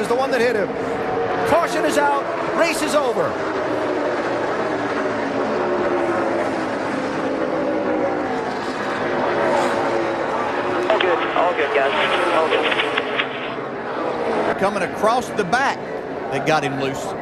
was the one that hit him. Caution is out. Race is over. All good, guys. All good. Coming across the back, they got him loose.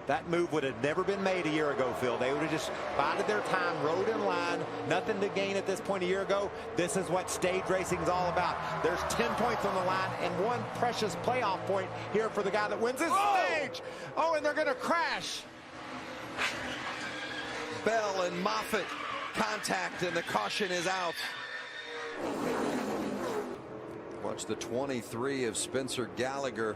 That move would have never been made a year ago, Phil. They would have just bided their time, rode in line, nothing to gain at this point a year ago. This is what stage racing is all about. There's 10 points on the line and one precious playoff point here for the guy that wins this stage. Oh, and they're going to crash. Bell and Moffitt contact, and the caution is out. Watch the 23 of Spencer Gallagher.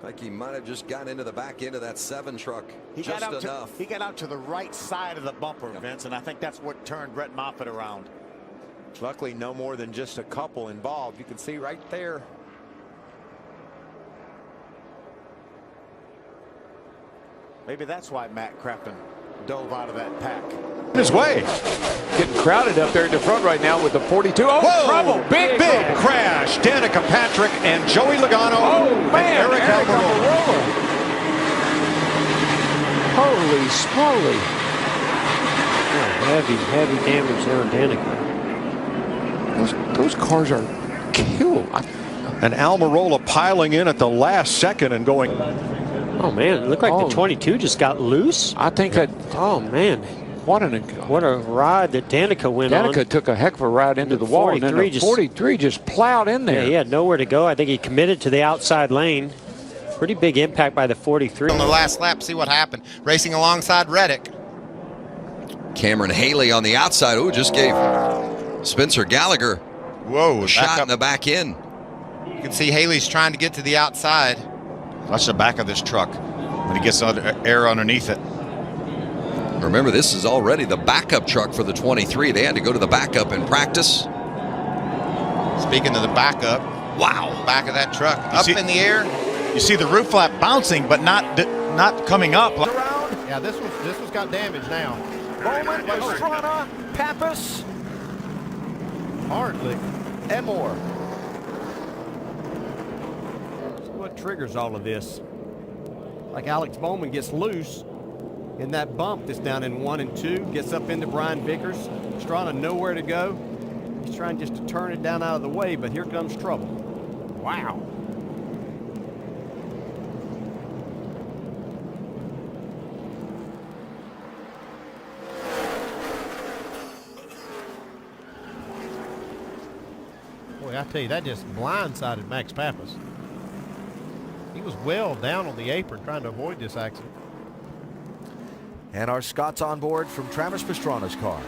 Like he might have just got into the back end of that 7 truck. He got out to the right side of the bumper, Vince, and I think that's what turned Brett Moffitt around. Luckily, no more than just a couple involved. You can see right there. Maybe that's why Matt Crafton dove out of that pack. His way. Getting crowded up there in the front right now with the 42. Oh, whoa, trouble. Big crash. Danica Patrick and Joey Logano. Oh, man. And Eric Almirola. Holy smoly. Oh, heavy damage there on Danica. Those cars are killed. And Almirola piling in at the last second and going. Oh, man. It looked like the 22 just got loose. I think that. Oh, man. What a ride that Danica went on. Danica took a heck of a ride into the wall, and then the 43 just plowed in there. Yeah, he had nowhere to go. I think he committed to the outside lane. Pretty big impact by the 43. On the last lap, see what happened. Racing alongside Reddick. Cameron Haley on the outside. Oh, just gave Spencer Gallagher a shot in the back end. You can see Haley's trying to get to the outside. Watch the back of this truck when he gets air underneath it. Remember, this is already the backup truck for the 23. They had to go to the backup in practice. Speaking of the backup, wow, back of that truck up in the air. You see the roof flap bouncing, but not coming up. Yeah, this one's got damage now. Bowman, Pastrana, Pappas, Hardly, and more. What triggers all of this? Like Alex Bowman gets loose in that bump that's down in 1 and 2, gets up into Brian Vickers. Pastrana nowhere to go. He's trying just to turn it down out of the way, but here comes trouble. Wow. Boy, I tell you, that just blindsided Max Pappas. He was well down on the apron trying to avoid this accident. And our Scott's on board from Travis Pastrana's car.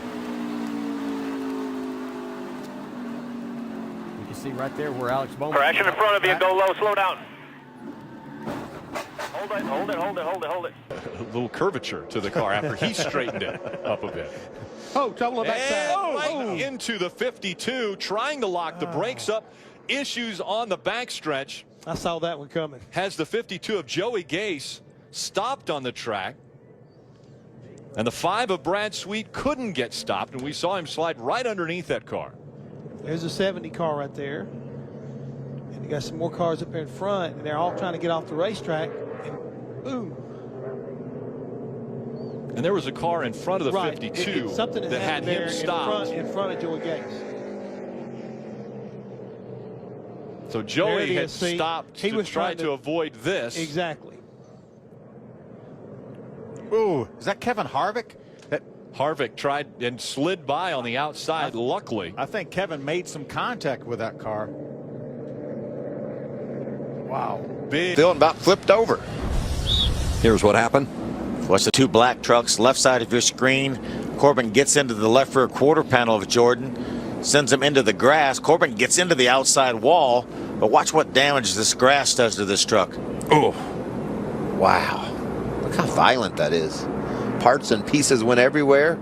You can see right there where Alex Bowman. Crash in front of you. Go low. Slow down. Hold it. A little curvature to the car after he straightened it up a bit. Oh, trouble on the backside. Right into the 52, trying to lock the brakes up. Issues on the backstretch. I saw that one coming. Has the 52 of Joey Gase stopped on the track. And the 5 of Brad Sweet couldn't get stopped, and we saw him slide right underneath that car. There's a 70 car right there. And you got some more cars up there in front, and they're all trying to get off the racetrack. And boom. And there was a car in front of the 52 something that had him stopped. In front of Joey Gase. So Joey had stopped to try to avoid this. Exactly. Ooh, is that Kevin Harvick that Harvick tried and slid by on the outside, luckily. I think Kevin made some contact with that car. Wow. Big. Phil about flipped over. Here's what happened. Watch the two black trucks left side of your screen. Corbin gets into the left rear quarter panel of Jordan, sends him into the grass. Corbin gets into the outside wall, but watch what damage this grass does to this truck. Oh, wow. Look how violent that is. Parts and pieces went everywhere.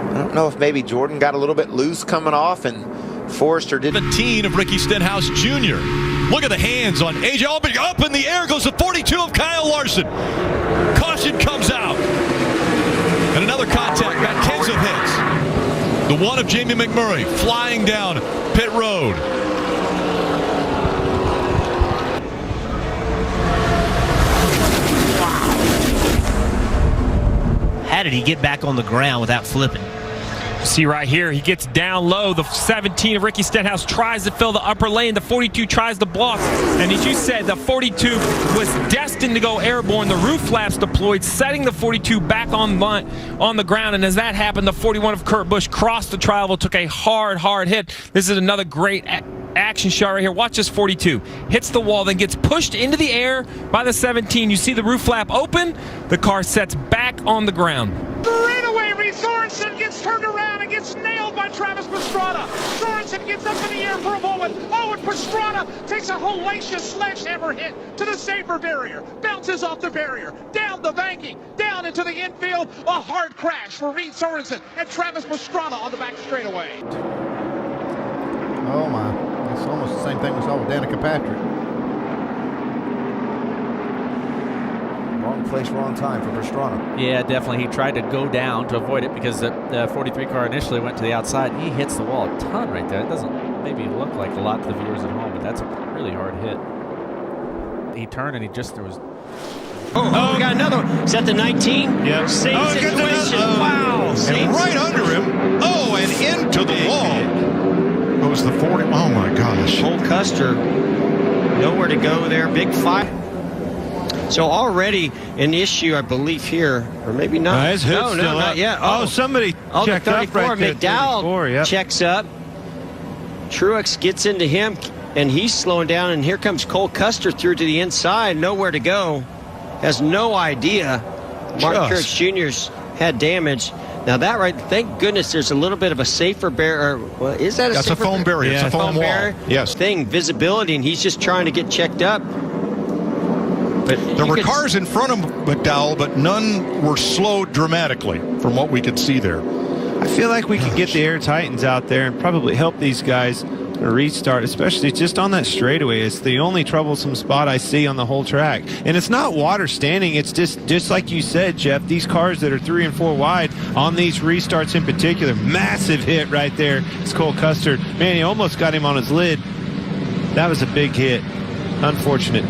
I don't know if maybe Jordan got a little bit loose coming off and Forrester didn't. 17 of Ricky Stenhouse Jr. Look at the hands on AJ Allmendinger. Up in the air goes the 42 of Kyle Larson. Caution comes out. And another contact. Matt Kenseth hits. The one of Jamie McMurray flying down pit road. How did he get back on the ground without flipping? See right here, he gets down low. The 17 of Ricky Stenhouse tries to fill the upper lane. The 42 tries to block. And as you said, the 42 was destined to go airborne. The roof flaps deployed, setting the 42 back on the ground. And as that happened, the 41 of Kurt Busch crossed the tri-oval, took a hard hit. This is another great action shot right here. Watch this 42. Hits the wall, then gets pushed into the air by the 17. You see the roof flap open. The car sets back on the ground. Straightaway, Reed Sorensen gets turned around and gets nailed by Travis Pastrana. Sorensen gets up in the air for a moment. Oh, and Pastrana takes a hellacious sledgehammer hit to the safer barrier. Bounces off the barrier, down the banking, down into the infield. A hard crash for Reed Sorensen and Travis Pastrana on the back straightaway. Oh my, it's almost the same thing we saw with Danica Patrick. Wrong place, wrong time for Pastrana. Yeah, definitely. He tried to go down to avoid it because the 43 car initially went to the outside. He hits the wall a ton right there. It doesn't maybe look like a lot to the viewers at home, but that's a really hard hit. He turned and there was... Oh, we got another one. Is that the 19? Yeah. Same situation. Wow. And right under him. Oh, and into the wall. It was the 40. Oh, my gosh. Cole Custer, nowhere to go there. Big fight. So already an issue, I believe, here, or maybe not. No, not yet. Oh, somebody checked the 34, up right there. McDowell checks up. Truex gets into him, and he's slowing down, and here comes Cole Custer through to the inside. Nowhere to go. Has no idea. Martin Truex Jr.'s had damage. Now that right, thank goodness there's a little bit of a safer barrier. Well, is that a That's safer a foam barrier. Yeah. It's a foam wall. Barrier? Yes. Visibility, and he's just trying to get checked up. But there were cars in front of McDowell, but none were slowed dramatically from what we could see there. I feel like we could get the Air Titans out there and probably help these guys restart, especially just on that straightaway. It's the only troublesome spot I see on the whole track. And it's not water standing. It's just like you said, Jeff, these cars that are 3 and 4 wide on these restarts in particular. Massive hit right there. It's Cole Custer. Man, he almost got him on his lid. That was a big hit. Unfortunate.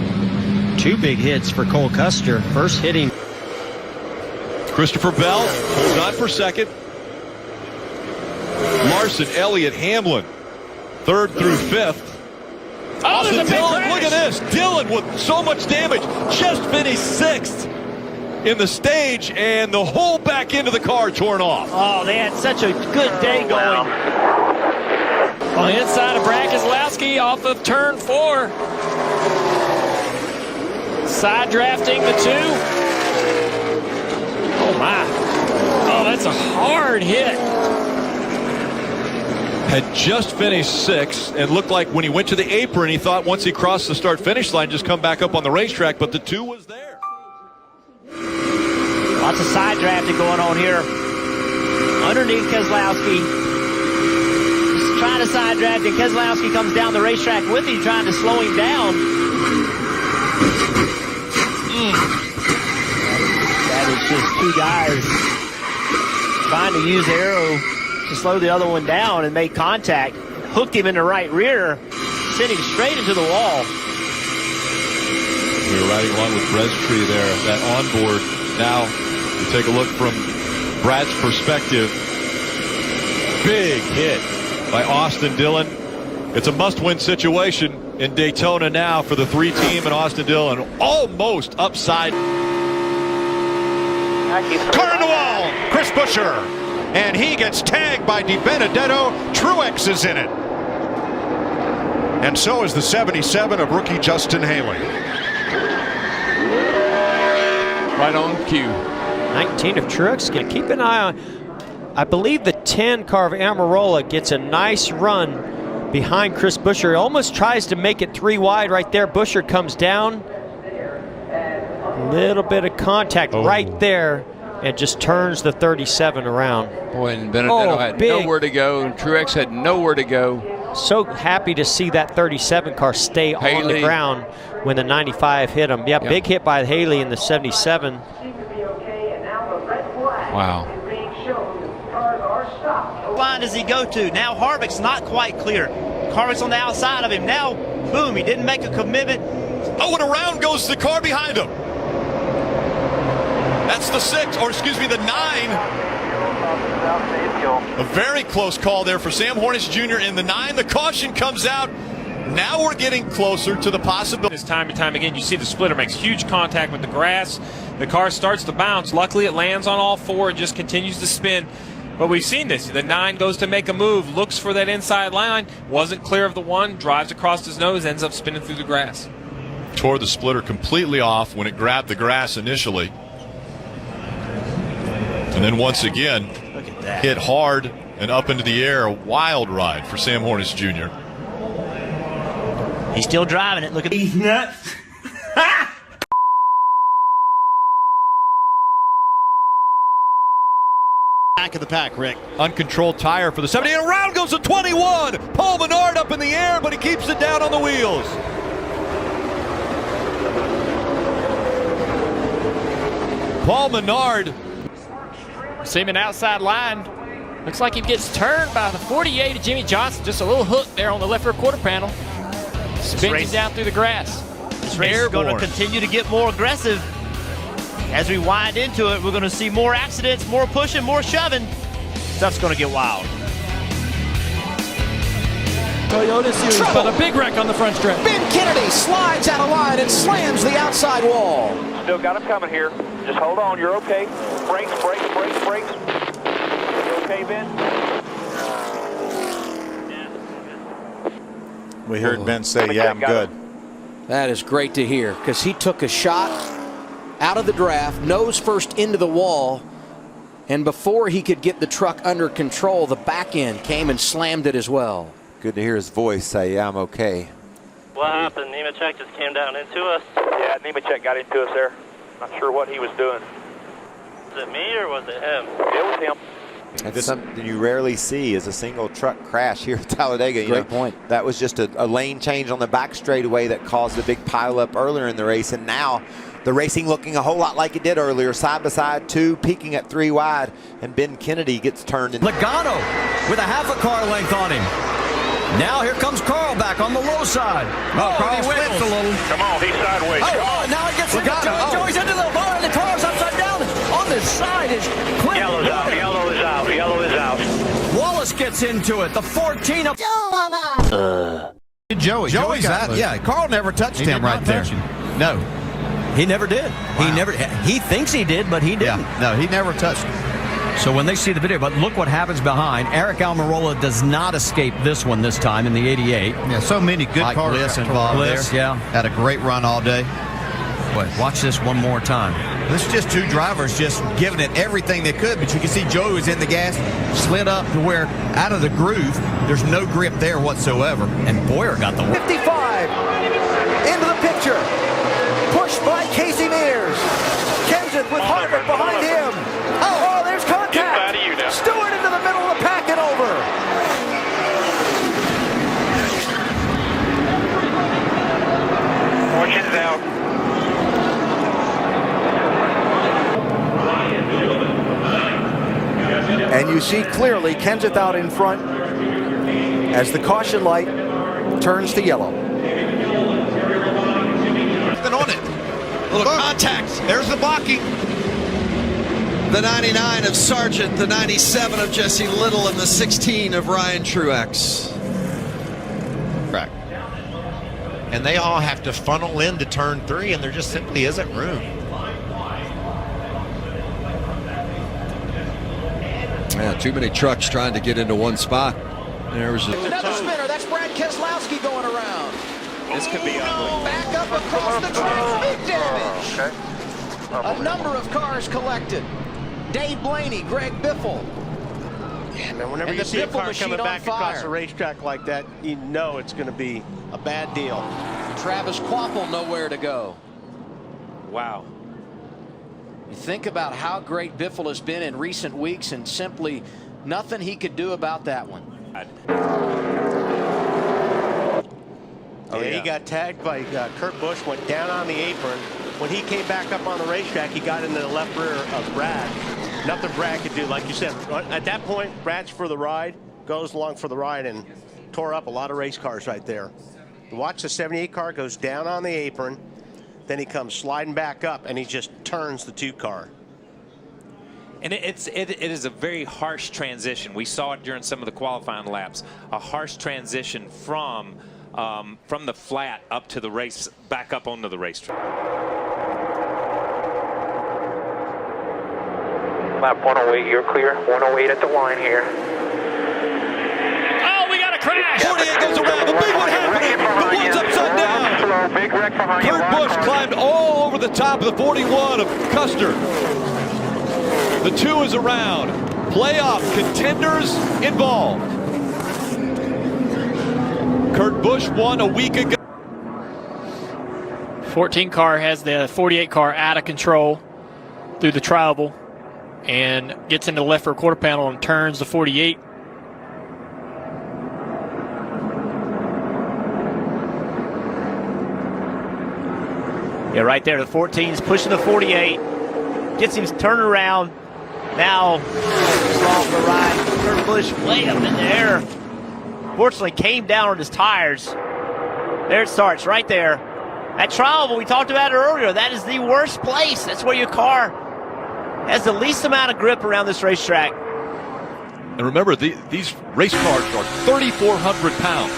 2 big hits for Cole Custer. First hitting. Christopher Bell holds on for second. Larson, Elliott, Hamlin, 3rd through 5th. Austin Dillon, look at this. Dillon with so much damage, just finished 6th in the stage, and the whole back end of the car torn off. Oh, they had such a good day going. On the inside of Brad Keselowski off of turn 4. Side drafting the 2. Oh my. Oh, that's a hard hit. Had just finished 6th and looked like when he went to the apron, he thought once he crossed the start-finish line, just come back up on the racetrack, but the 2 was there. Lots of side drafting going on here. Underneath Keselowski. Just trying to side draft, and Keselowski comes down the racetrack with him, trying to slow him down. That is just 2 guys trying to use aero to slow the other one down and make contact. Hooked him in the right rear, sent him straight into the wall. We were riding along with Brestree there, that onboard. Now, you take a look from Brad's perspective. Big hit by Austin Dillon. It's a must-win situation in Daytona now for the 3 team and Austin Dillon. Almost upside. Car in the wall. Chris Buescher. And he gets tagged by DiBenedetto. Truex is in it. And so is the 77 of rookie Justin Haley. Right on cue. 19 of Truex. Going to keep an eye on. I believe the 10 car of Amarola gets a nice run behind Chris Buescher. He almost tries to make it 3 wide right there. Buescher comes down. Little bit of contact right there and just turns the 37 around. Boy, and Benedetto had nowhere to go, and Truex had nowhere to go. So happy to see that 37 car stay on the ground when the 95 hit him. Yeah, big hit by Haley in the 77. Wow. Line does he go to? Now Harvick's not quite clear. Harvick's on the outside of him. Now, boom, he didn't make a commitment. Oh, and around goes the car behind him. That's the 6, or excuse me, the 9. A very close call there for Sam Hornish Jr. in the 9. The caution comes out. Now we're getting closer to the possibility. This time and time again, you see the splitter makes huge contact with the grass. The car starts to bounce. Luckily, it lands on all 4 and just continues to spin. But we've seen this. The 9 goes to make a move, looks for that inside line, wasn't clear of the 1, drives across his nose, ends up spinning through the grass. Tore the splitter completely off when it grabbed the grass initially. And then once again, hit hard and up into the air. A wild ride for Sam Hornish Jr. He's still driving it. Look at these nuts. Back of the pack, Rick. Uncontrolled tire for the 70. And around goes the 21. Paul Menard up in the air, but he keeps it down on the wheels. Paul Menard. See him in outside line. Looks like he gets turned by the 48 of Jimmy Johnson. Just a little hook there on the left rear quarter panel. Spins him down through the grass. This race is going to continue to get more aggressive. As we wind into it, we're going to see more accidents, more pushing, more shoving. Stuff's going to get wild. Toyota Series, but a big wreck on the front stretch. Ben Kennedy slides out of line and slams the outside wall. Still got him coming here. Just hold on, you're okay. Brakes, brakes, brakes, brakes. You okay, Ben? We heard Ben say, yeah, I'm good. That is great to hear, because he took a shot out of the draft, nose first into the wall, and before he could get the truck under control, the back end came and slammed it as well. Good to hear his voice say, yeah, I'm okay. What happened? Nemechek just came down into us. Yeah, Nemechek got into us there. Not sure what he was doing. Was it me or was it him? It was him. That's something you rarely see is a single truck crash here at Talladega. Great point. That was just a lane change on the back straightaway that caused the big pileup earlier in the race, and now the racing looking a whole lot like it did earlier, side by side, 2 peaking at 3 wide, and Ben Kennedy gets turned in. Logano with a half a car length on him. Now here comes Carl back on the low side. Oh, Carl slips a little. Come on, he's sideways. Now it gets Logano. Joey's into the bar, and the car's upside down. On the side is Clint. Yellow's out, yellow is out, yellow is out. Wallace gets into it. The 14 of... Joey's out. Yeah, Carl never touched him right there. No. He never did. Wow. He thinks he did, but he didn't. Yeah, no, he never touched him. So when they see the video, but look what happens behind. Eric Almirola does not escape this one this time in the 88. Yeah, so many good cars Bliss involved there. Yeah. Had a great run all day. But watch this one more time. This is just 2 drivers just giving it everything they could, but you can see Joey was in the gas, slid up to where out of the groove, there's no grip there whatsoever. And Boyer got the 55 into the picture. Pushed by Casey Mears. Kenseth with Harvick behind him. Oh, there's contact. Stewart into the middle of the pack and over. Fortune's out. And you see clearly Kenseth out in front as the caution light turns to yellow. On it. Little contact. There's the blocking. The 99 of Sargent, the 97 of Jesse Little, and the 16 of Ryan Truex. Correct. And they all have to funnel into turn 3, and there just simply isn't room. Yeah, too many trucks trying to get into one spot. There's another spinner. That's Brad Keselowski going around. This could be ugly. Back up across the track. Big damage. A number of cars collected. Dave Blaney, Greg Biffle. Yeah, man, whenever you see a car coming back across a racetrack like that, you know it's going to be a bad deal. Travis Quapple nowhere to go. Wow. You think about how great Biffle has been in recent weeks, and simply nothing he could do about that one. Oh, yeah, he got tagged by Kurt Busch, went down on the apron. When he came back up on the racetrack, he got into the left rear of Brad. Nothing Brad could do, like you said. At that point, Brad's for the ride, goes along for the ride, and tore up a lot of race cars right there. Watch the 78 car goes down on the apron, then he comes sliding back up, and he just turns the 2 car. And it is a very harsh transition. We saw it during some of the qualifying laps. A harsh transition from the flat up to the race, back up onto the racetrack. Lap 108, you're clear. 108 at the line here. Oh, we got a crash. 48 goes around. The big one happening. The one's upside down. Slow, big wreck behind you. Kurt Busch climbed all over the top of the 41 of Custer. The 2 is around. Playoff contenders involved. Kurt Busch won a week ago. 14 car has the 48 car out of control through the tri-oval and gets into the left rear quarter panel and turns the 48. Yeah, right there. The 14's pushing the 48. Gets him turned around. Now, off the ride. Kurt Busch way up in the air. Fortunately, came down on his tires. There it starts, right there. That tri-oval, we talked about it earlier. That is the worst place. That's where your car has the least amount of grip around this racetrack. And remember, these race cars are 3,400 pounds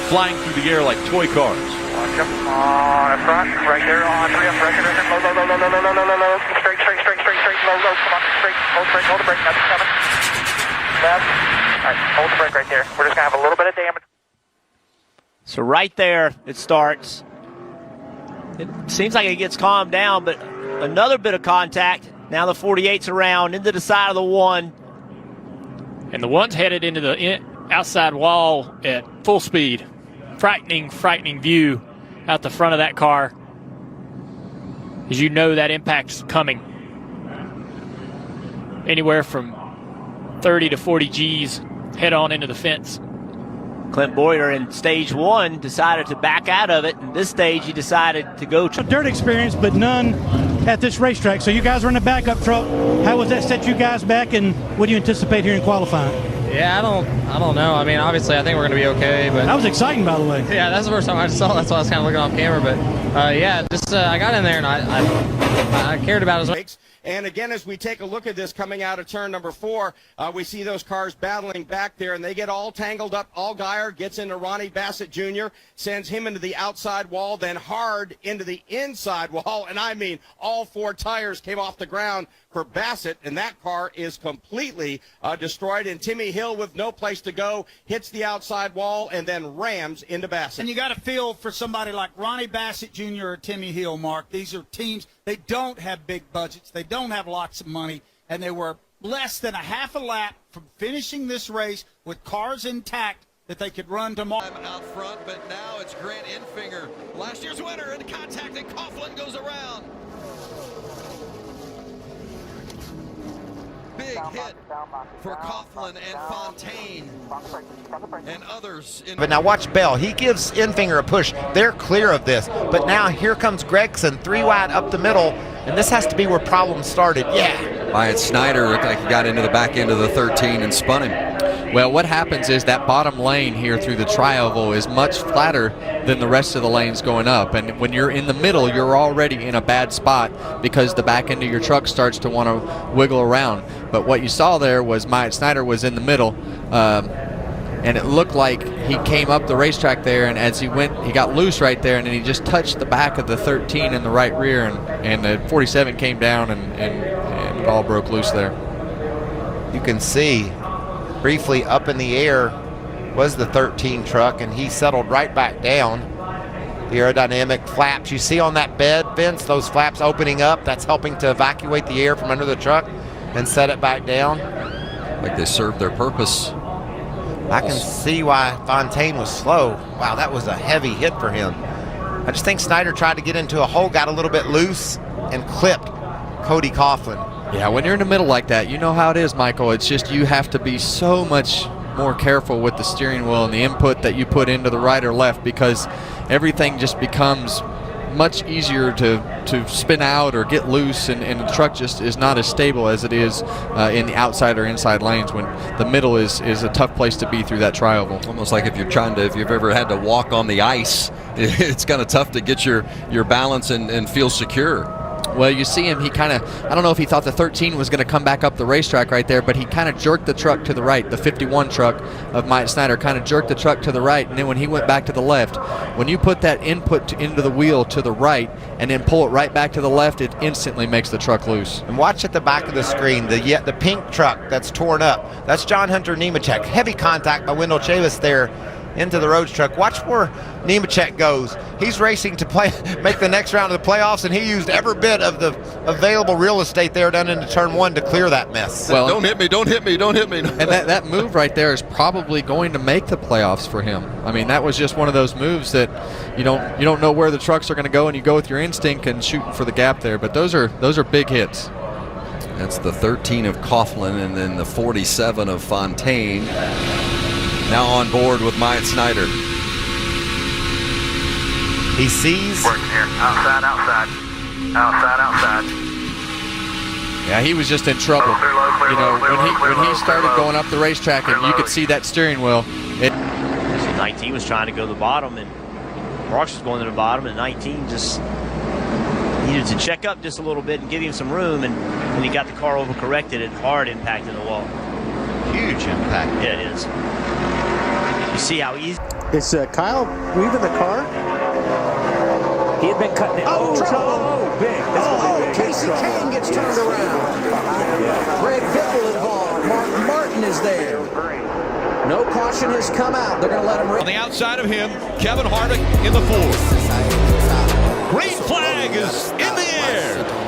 flying through the air like toy cars. Watch him on front, right there on 3 up, record, low. Straight, low, come on, straight, hold the brake, nothing's coming. Left, all right, hold the brake right there. We're just gonna have a little bit of damage. So right there, it starts. It seems like it gets calmed down, but another bit of contact. Now the 48's around into the side of the 1. And the 1's headed into the outside wall at full speed. Frightening view out the front of that car. As you know, that impact's coming. Anywhere from 30 to 40 G's head on into the fence. Clint Boyer in stage 1 decided to back out of it. In this stage, he decided to go. Dirt experience, but none at this racetrack. So you guys were in a backup truck. How was that set you guys back, and what do you anticipate here in qualifying? Yeah, I don't know. I mean, obviously, I think we're going to be okay. But that was exciting, by the way. Yeah, that's the first time I saw. That's why I was kind of looking off camera. But yeah, just I got in there and I cared about it. And again, as we take a look at this coming out of turn number 4, we see those cars battling back there, and they get all tangled up. Allgaier gets into Ronnie Bassett Jr., sends him into the outside wall, then hard into the inside wall. And I mean, all 4 tires came off the ground for Bassett, and that car is completely destroyed. And Timmy Hill, with no place to go, hits the outside wall and then rams into Bassett. And you got to feel for somebody like Ronnie Bassett Jr. or Timmy Hill, Mark. These are teams, they don't have big budgets. They don't have lots of money, and they were less than a half a lap from finishing this race with cars intact that they could run tomorrow. Out front, but now it's Grant Enfinger, last year's winner, in contact, and Coughlin goes around. Big hit for Coughlin and Fontaine and others. But now watch Bell. He gives Enfinger a push. They're clear of this. But now here comes Gregson, 3 wide up the middle, and this has to be where problems started. Yeah. Wyatt Snyder looked like he got into the back end of the 13 and spun him. Well, what happens is that bottom lane here through the tri-oval is much flatter than the rest of the lanes going up. And when you're in the middle, you're already in a bad spot because the back end of your truck starts to want to wiggle around. But what you saw there was Wyatt Snyder was in the middle, and it looked like he came up the racetrack there, and as he went, he got loose right there, and then he just touched the back of the 13 in the right rear, and the 47 came down, and it all broke loose there. You can see briefly up in the air was the 13 truck, and he settled right back down. The aerodynamic flaps you see on that bed, Vince, those flaps opening up, that's helping to evacuate the air from under the truck and set it back down. Like they served their purpose. I can see why Fontaine was slow. Wow, that was a heavy hit for him. I just think Snyder tried to get into a hole, got a little bit loose, and clipped Cody Coughlin. Yeah, when you're in the middle like that, you know how it is, Michael. It's just you have to be so much more careful with the steering wheel and the input that you put into the right or left, because everything just becomes much easier to spin out or get loose, and the truck just is not as stable as it is in the outside or inside lanes, when the middle is a tough place to be through that tri-oval. Almost like if you've ever had to walk on the ice, it's kind of tough to get your balance and feel secure. Well, you see him, he kind of, I don't know if he thought the 13 was going to come back up the racetrack right there, but he kind of jerked the truck to the right. The 51 truck of Mike Snyder kind of jerked the truck to the right, and then when he went back to the left, when you put that input into the wheel to the right and then pull it right back to the left, it instantly makes the truck loose. And watch at the back of the screen, the pink truck that's torn up. That's John Hunter Nemechek. Heavy contact by Wendell Chavis there into the Rhodes truck. Watch where Nemechek goes. He's racing to make the next round of the playoffs, and he used every bit of the available real estate there down into turn one to clear that mess. Well, don't hit me, don't hit me, don't hit me. And that move right there is probably going to make the playoffs for him. I mean, that was just one of those moves that you don't know where the trucks are going to go, and you go with your instinct and shooting for the gap there. But those are big hits. That's the 13 of Coughlin, and then the 47 of Fontaine. Now on board with Myatt Snyder. He sees. Working here. Outside, outside. Outside, outside. Yeah, he was just in trouble. When he started going up the racetrack, and you could see that steering wheel. 19 was trying to go to the bottom, and Marks was going to the bottom, and 19 just needed to check up just a little bit and give him some room, and when he got the car overcorrected, it hard impacted the wall. Huge impact. Yeah, it is. You see how easy. Is Kyle leaving the car? He had been cutting it. Big. Casey Kane gets turned around. Greg Bickle involved. Mark Martin is there. No caution has come out. They're going to let him. On the outside of him, Kevin Harvick in the fourth. Green flag is in the air.